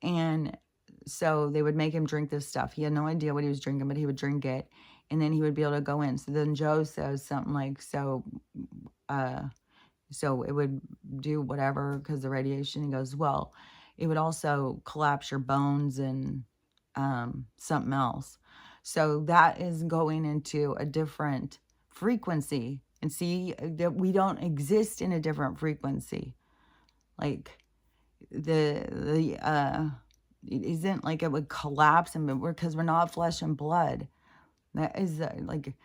A: And so they would make him drink this stuff. He had no idea what he was drinking, but he would drink it, and then he would be able to go in. So then Joe says something like, so it would do whatever because the radiation. He goes, well, it would also collapse your bones and something else. So that is going into a different frequency. And see that we don't exist in a different frequency. Like it isn't like it would collapse, and because we're not flesh and blood. That is like,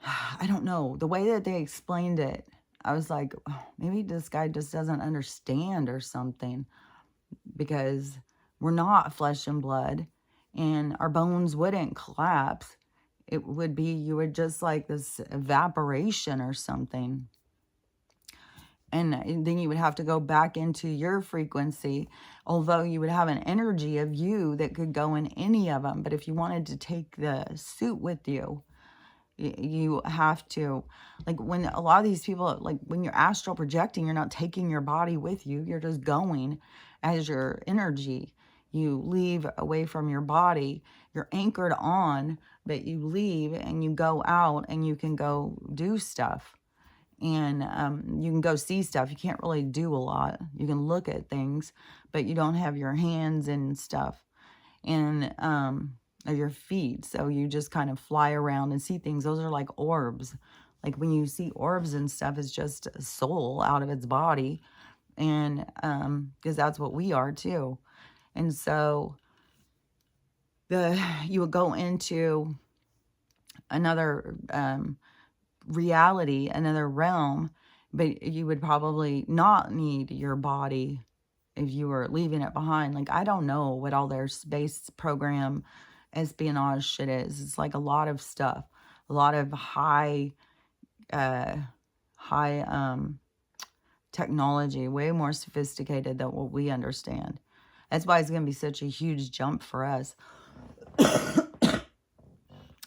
A: I don't know, the way that they explained it, I was like, oh, maybe this guy just doesn't understand or something, because we're not flesh and blood, and our bones wouldn't collapse. It would be, you would just like this evaporation or something. And then you would have to go back into your frequency, although you would have an energy of you that could go in any of them. But if you wanted to take the suit with you, you have to, like, when a lot of these people, like when you're astral projecting, you're not taking your body with you. You're just going as your energy. You leave away from your body. You're anchored on, but you leave and you go out and you can go do stuff. And you can go see stuff. You can't really do a lot. You can look at things, but you don't have your hands and stuff, and or your feet. So you just kind of fly around and see things. Those are like orbs. Like when you see orbs and stuff, it's just a soul out of its body. And because that's what we are too. And so you would go into another reality, another realm, but you would probably not need your body if you were leaving it behind. Like, I don't know what all their space program espionage shit is. It's like a lot of stuff, a lot of high technology, way more sophisticated than what we understand. That's why it's going to be such a huge jump for us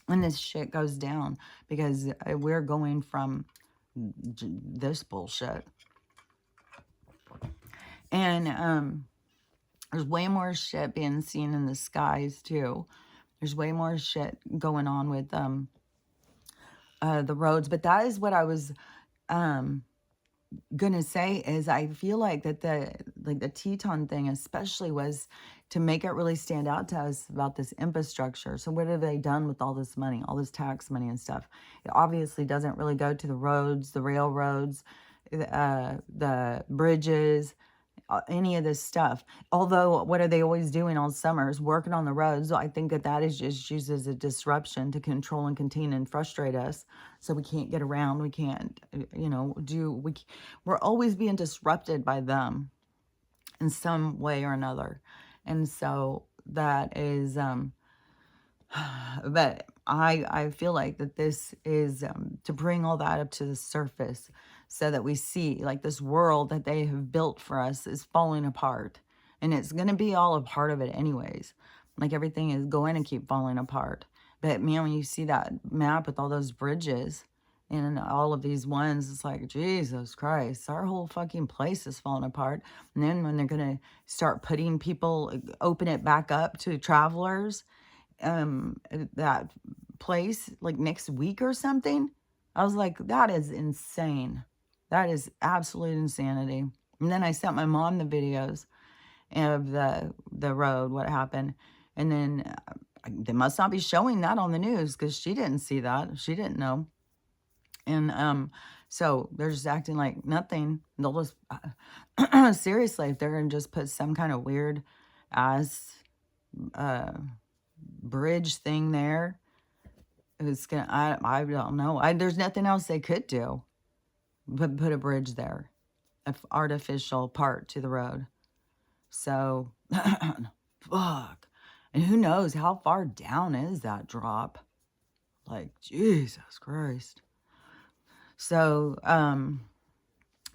A: when this shit goes down, because we're going from this bullshit. And there's way more shit being seen in the skies too. There's way more shit going on with the roads. But that is what I was gonna say, is I feel like that the Teton thing especially was to make it really stand out to us about this infrastructure. So what have they done with all this money, all this tax money and stuff? It obviously doesn't really go to the roads, the railroads, the bridges, any of this stuff. Although, what are they always doing all summer is working on the roads. So I think that is just used as a disruption to control and contain and frustrate us. So we can't get around. We can't, we're always being disrupted by them in some way or another. And so that is, but I feel like that this is to bring all that up to the surface, so that we see, like, this world that they have built for us is falling apart. And it's going to be all a part of it anyways. Like, everything is going to keep falling apart. But man, when you see that map with all those bridges and all of these ones, it's like, Jesus Christ, our whole fucking place is falling apart. And then when they're going to start putting people, open it back up to travelers, that place, like next week or something, I was like, that is insane. That is absolute insanity. And then I sent my mom the videos of the road, what happened. And then they must not be showing that on the news, because she didn't see that. She didn't know. And so they're just acting like nothing. They'll just, seriously, if they're going to just put some kind of weird ass bridge thing there, it's going to, I don't know. There's nothing else they could do but put a bridge there, an artificial part to the road. So, fuck. And who knows how far down is that drop? Like, Jesus Christ. So,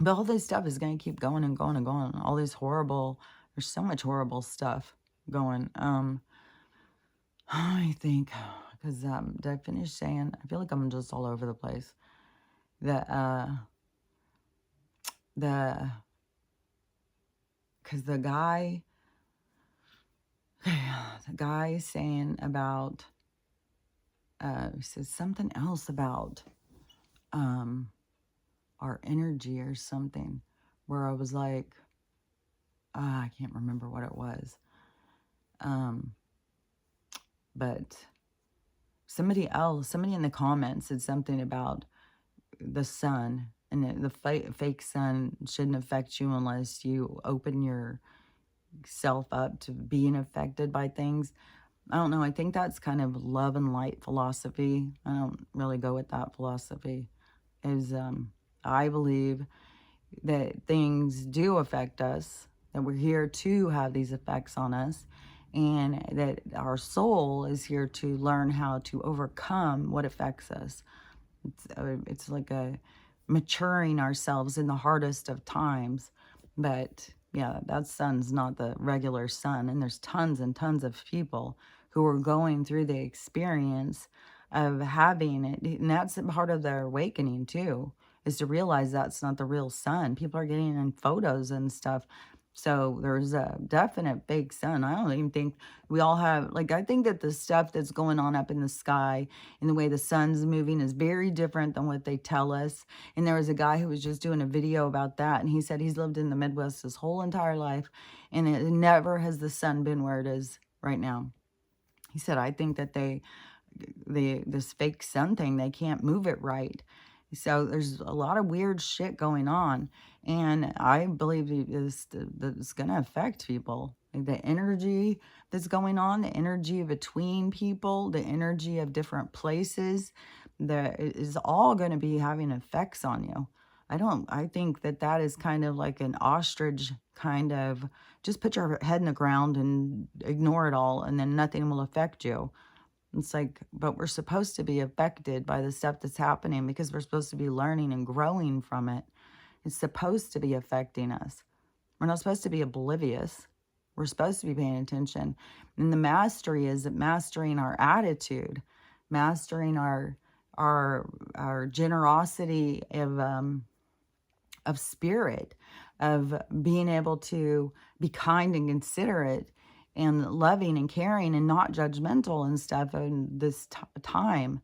A: but all this stuff is going to keep going and going and going. All this horrible, there's so much horrible stuff going. I think, because did I finish saying? I feel like I'm just all over the place. The because the guy is saying about, he says something else about our energy or something, where I was like, I can't remember what it was. But somebody in the comments said something about the sun, and the fake sun shouldn't affect you unless you open yourself up to being affected by things. I don't know. I think that's kind of love and light philosophy. I don't really go with that philosophy. I believe that things do affect us, that we're here to have these effects on us, and that our soul is here to learn how to overcome what affects us. It's like a maturing ourselves in the hardest of times. But yeah, that sun's not the regular sun. And there's tons and tons of people who are going through the experience of having it. And that's part of their awakening too, is to realize that's not the real sun. People are getting in photos and stuff. So there's a definite fake sun. I don't even think we all have, like, I think that the stuff that's going on up in the sky and the way the sun's moving is very different than what they tell us. And there was a guy who was just doing a video about that. And he said he's lived in the Midwest his whole entire life. And it never has the sun been where it is right now. He said, I think that this fake sun thing, they can't move it right. So there's a lot of weird shit going on. And I believe it's going to affect people. Like the energy that's going on, the energy between people, the energy of different places, that is all going to be having effects on you. I think that is kind of like an ostrich kind of, just put your head in the ground and ignore it all, and then nothing will affect you. It's like, but we're supposed to be affected by the stuff that's happening because we're supposed to be learning and growing from it. It's supposed to be affecting us. We're not supposed to be oblivious. We're supposed to be paying attention. And the mastery is mastering our attitude, mastering our generosity of spirit, of being able to be kind and considerate and loving and caring and not judgmental and stuff in this time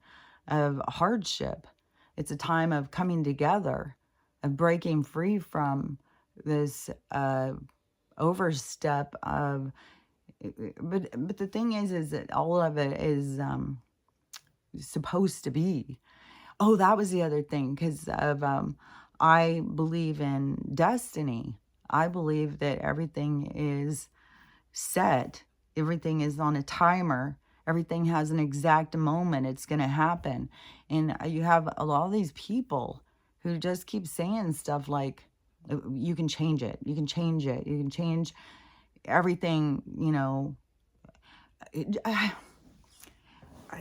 A: of hardship. It's a time of coming together, of breaking free from this overstep of, but the thing is that all of it is supposed to be. Oh, that was the other thing, because of I believe in destiny. I believe that everything is set. Everything is on a timer. Everything has an exact moment it's going to happen. And you have a lot of these people who just keep saying stuff like, you can change it. You can change it. You can change everything, you know. I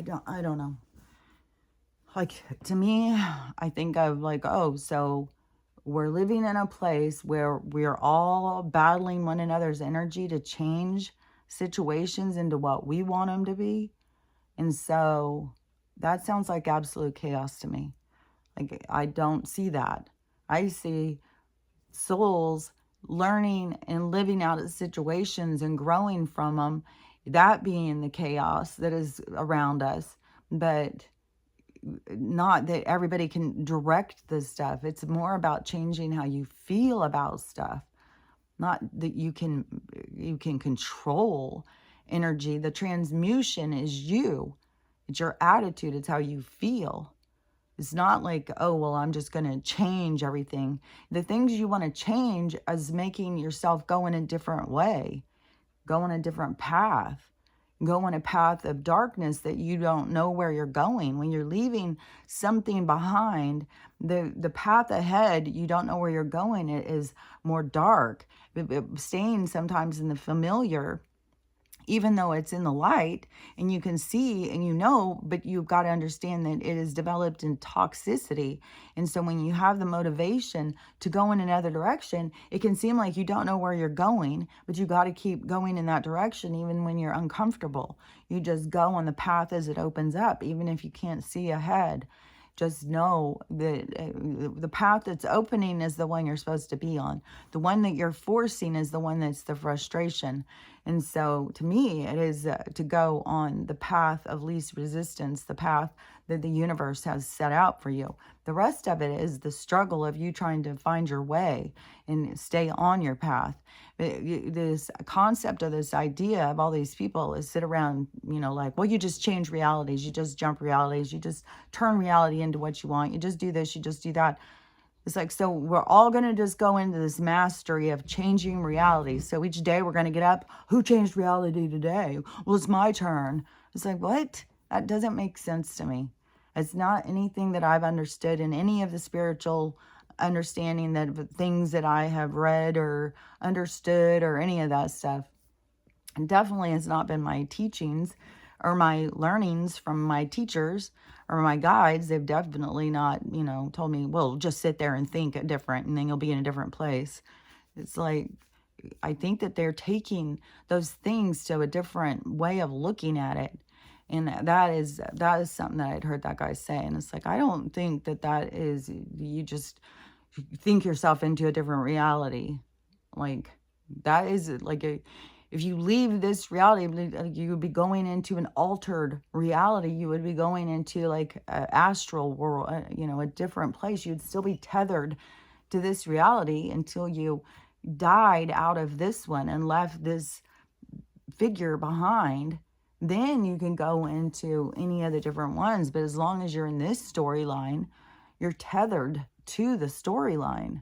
A: don't know. Like, to me, I think of like, oh, so we're living in a place where we're all battling one another's energy to change situations into what we want them to be. And so that sounds like absolute chaos to me. Like, I don't see that. I see souls learning and living out of situations and growing from them, that being the chaos that is around us. But not that everybody can direct the stuff. It's more about changing how you feel about stuff. Not that you can control energy. The transmutation is you. It's your attitude. It's how you feel. It's not like, oh, well, I'm just going to change everything. The things you want to change is making yourself go in a different way, go on a different path, go on a path of darkness that you don't know where you're going. When you're leaving something behind, the path ahead, you don't know where you're going. It is more dark. Staying sometimes in the familiar even though it's in the light and you can see and you know, but you've got to understand that it is developed in toxicity. And so when you have the motivation to go in another direction, it can seem like you don't know where you're going, but you got to keep going in that direction even when you're uncomfortable. You just go on the path as it opens up, even if you can't see ahead. Just know that the path that's opening is the one you're supposed to be on. The one that you're forcing is the one that's the frustration. And so to me, it is to go on the path of least resistance, the path that the universe has set out for you. The rest of it is the struggle of you trying to find your way and stay on your path. This concept of this idea of all these people is sit around, like, well, you just change realities, you just jump realities, you just turn reality into what you want, you just do this, you just do that. It's like, so we're all going to just go into this mastery of changing reality. So each day we're going to get up. Who changed reality today? Well, it's my turn. It's like, what? That doesn't make sense to me. It's not anything that I've understood in any of the spiritual understanding that things that I have read or understood or any of that stuff. And definitely has not been my teachings or my learnings from my teachers or my guides. They've definitely not, told me, well, just sit there and think different and then you'll be in a different place. It's like, I think that they're taking those things to a different way of looking at it. And that is something that I'd heard that guy say. And it's like, I don't think that is, you just think yourself into a different reality. Like, that is like if you leave this reality, you would be going into an altered reality. You would be going into like an astral world, a different place. You'd still be tethered to this reality until you died out of this one and left this figure behind. Then you can go into any of the different ones. But as long as you're in this storyline, you're tethered to the storyline.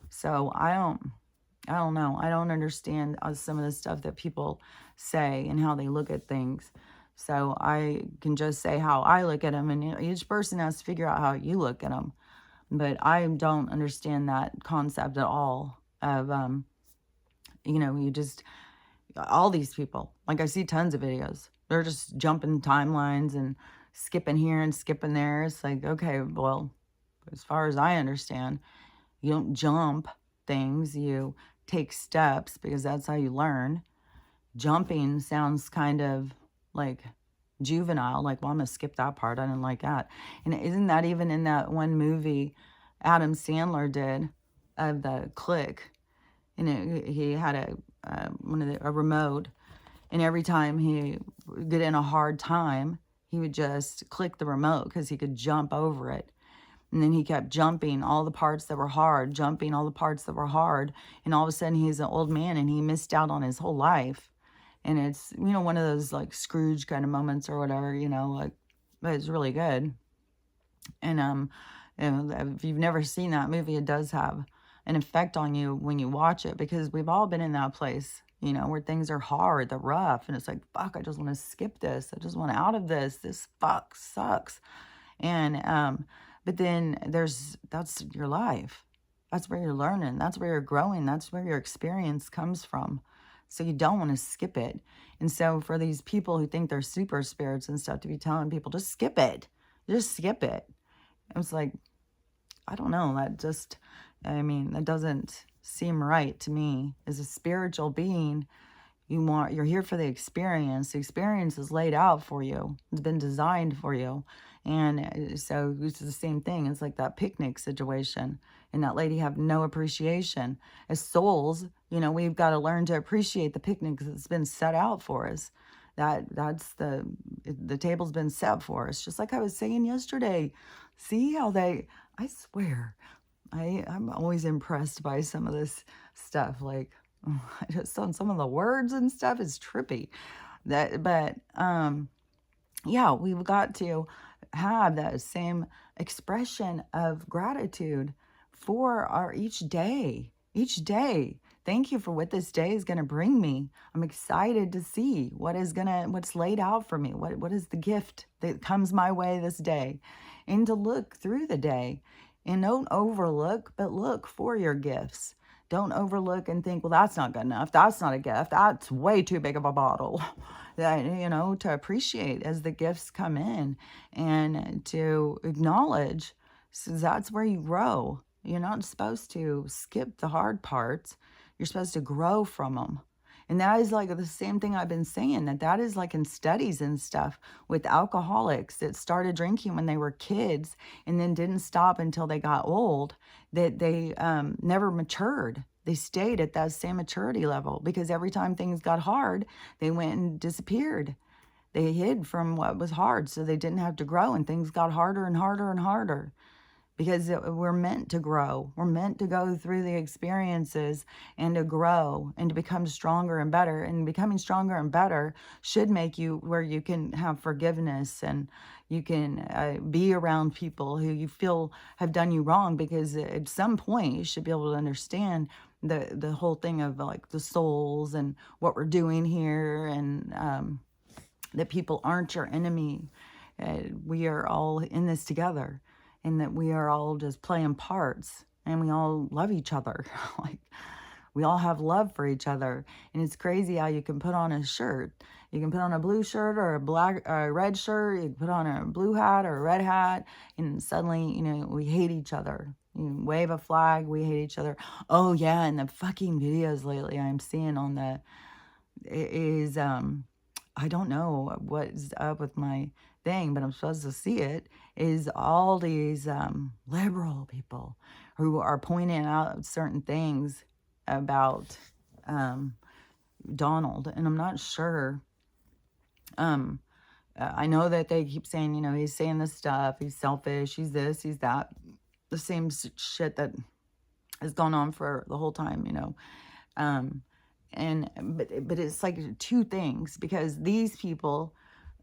A: So I don't know. I don't understand some of the stuff that people say and how they look at things. So I can just say how I look at them, and each person has to figure out how you look at them. But I don't understand that concept at all of, you just, all these people, like I see tons of videos. They're just jumping timelines and skipping here and skipping there. It's like, okay, well, as far as I understand, you don't jump things, you take steps, because that's how you learn. Jumping sounds kind of like juvenile, like, well, I'm gonna skip that part, I didn't like that. And isn't that even in that one movie Adam Sandler did of the Click? And he had a remote, and every time he would get in a hard time, he would just click the remote because he could jump over it. And then he kept jumping all the parts that were hard, jumping all the parts that were hard. And all of a sudden he's an old man and he missed out on his whole life. And it's, one of those like Scrooge kind of moments or whatever, like, but it's really good. And if you've never seen that movie, it does have an effect on you when you watch it, because we've all been in that place, where things are hard, they're rough. And it's like, fuck, I just want to skip this. I just want out of this. This fuck sucks. And, but then that's your life. That's where you're learning. That's where you're growing. That's where your experience comes from. So you don't want to skip it. And so for these people who think they're super spirits and stuff, to be telling people, just skip it. Just skip it. It was like, I don't know. That doesn't seem right to me. As a spiritual being, you're here for the experience. The experience is laid out for you. It's been designed for you. And so it's the same thing. It's like that picnic situation. And that lady have no appreciation. As souls, we've got to learn to appreciate the picnic that's been set out for us. That's the table's been set for us. Just like I was saying yesterday. See how I swear, I'm always impressed by some of this stuff. Like, just on some of the words and stuff is trippy. Yeah, we've got to have that same expression of gratitude for our each day. Each day. Thank you for what this day is going to bring me. I'm excited to see what's laid out for me. What is the gift that comes my way this day? And to look through the day and don't overlook, but look for your gifts. Don't overlook and think, well, that's not good enough. That's not a gift. That's way too big of a bottle. That, to appreciate as the gifts come in and to acknowledge. So that's where you grow. You're not supposed to skip the hard parts. You're supposed to grow from them. And that is like the same thing I've been saying, that is like in studies and stuff with alcoholics that started drinking when they were kids and then didn't stop until they got old, that they never matured. They stayed at that same maturity level because every time things got hard, they went and disappeared. They hid from what was hard so they didn't have to grow, and things got harder and harder and harder because we're meant to grow. We're meant to go through the experiences and to grow and to become stronger and better. And becoming stronger and better should make you where you can have forgiveness and you can be around people who you feel have done you wrong, because at some point you should be able to understand the whole thing of like the souls and what we're doing here, and that people aren't your enemy. We are all in this together, and that we are all just playing parts, and we all love each other. Like, we all have love for each other. And it's crazy how you can put on a shirt. You can put on a blue shirt or a red shirt. You can put on a blue hat or a red hat, and suddenly, we hate each other. You wave a flag, we hate each other. Oh yeah, and the fucking videos lately I'm seeing on the is I don't know what is up with my thing, but I'm supposed to see it, is all these liberal people who are pointing out certain things about Donald. And I'm not sure. I know that they keep saying, he's saying this stuff, he's selfish, he's this, he's that. The same shit that has gone on for the whole time, but it's like two things, because these people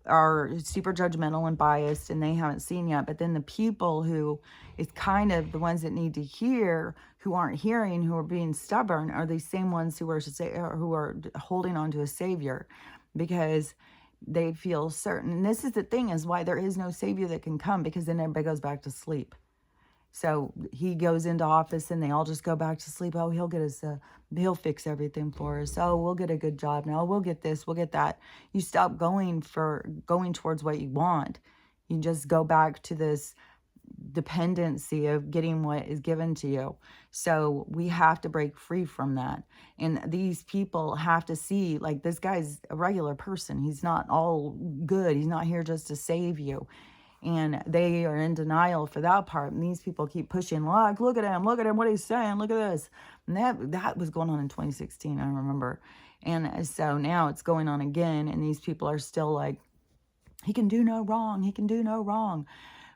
A: are super judgmental and biased and they haven't seen yet. But then the people who is kind of the ones that need to hear, who aren't hearing, who are being stubborn, are these same ones who are holding on to a savior, because they feel certain. And this is the thing, is why there is no savior that can come, because then everybody goes back to sleep. So he goes into office and they all just go back to sleep. Oh, he'll get us, he'll fix everything for us. Oh, we'll get a good job now. We'll get this, we'll get that. You stop going towards what you want. You just go back to this dependency of getting what is given to you. So we have to break free from that. And these people have to see, like, this guy's a regular person. He's not all good. He's not here just to save you. And they are in denial for that part. And these people keep pushing, like, look at him, what he's saying, look at this. And that was going on in 2016, I remember. And so now it's going on again. And these people are still like, he can do no wrong. He can do no wrong.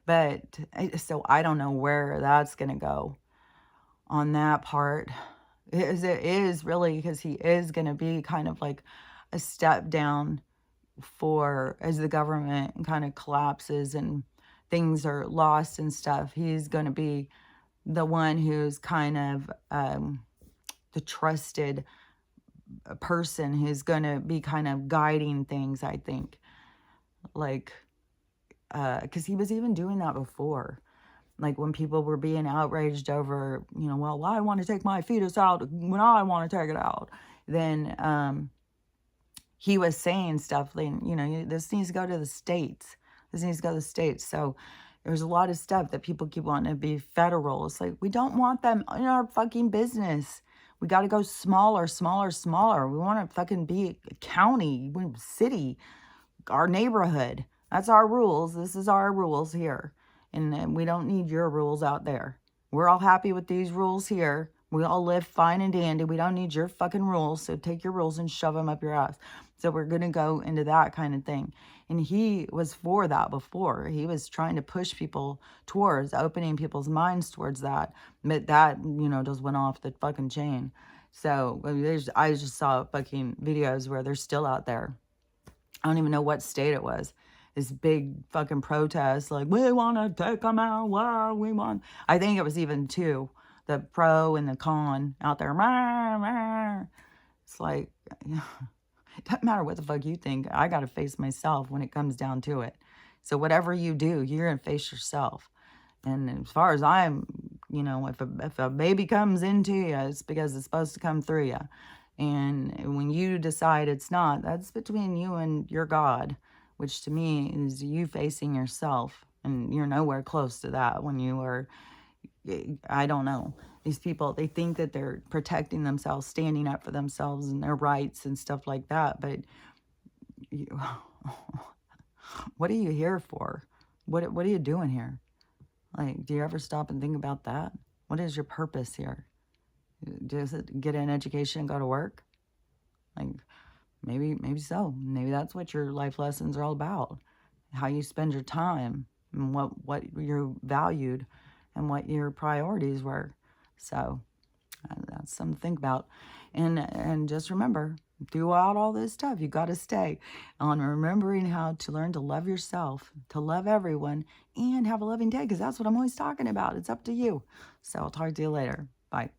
A: But so I don't know where that's going to go on that part. It is really, because he is going to be kind of like a step down for, as the government kind of collapses and things are lost and stuff. He's going to be the one who's kind of the trusted person who's going to be kind of guiding things, I think. Like, because he was even doing that before. Like when people were being outraged over, well, I want to take my fetus out when I want to take it out. Then he was saying stuff like, this needs to go to the states. This needs to go to the states. So there's a lot of stuff that people keep wanting to be federal. It's like, we don't want them in our fucking business. We got to go smaller, smaller, smaller. We want to fucking be a county, city, our neighborhood. That's our rules. This is our rules here. And we don't need your rules out there. We're all happy with these rules here. We all live fine and dandy. We don't need your fucking rules. So take your rules and shove them up your ass. So we're going to go into that kind of thing. And he was for that before. He was trying to push people towards opening people's minds towards that. But that, just went off the fucking chain. So I just saw fucking videos where they're still out there. I don't even know what state it was. This big fucking protest, like, we want to take them out. Wow, we want. I think it was even two, the pro and the con out there. It's like, it doesn't matter what the fuck you think. I got to face myself when it comes down to it. So whatever you do, you're going to face yourself. And as far as I'm you know, if a baby comes into you, it's because it's supposed to come through you. And when you decide it's not, that's between you and your God, which to me is you facing yourself. And you're nowhere close to that when you are, I don't know. These people, they think that they're protecting themselves, standing up for themselves and their rights and stuff like that. But you, what are you here for? What are you doing here? Like, do you ever stop and think about that? What is your purpose here? Does it get an education and go to work? Like, maybe so. Maybe that's what your life lessons are all about. How you spend your time and what you're valued and what your priorities were. So that's something to think about. And just remember, throughout all this stuff, you got to stay on remembering how to learn to love yourself, to love everyone, and have a loving day, because that's what I'm always talking about. It's up to you. So I'll talk to you later. Bye.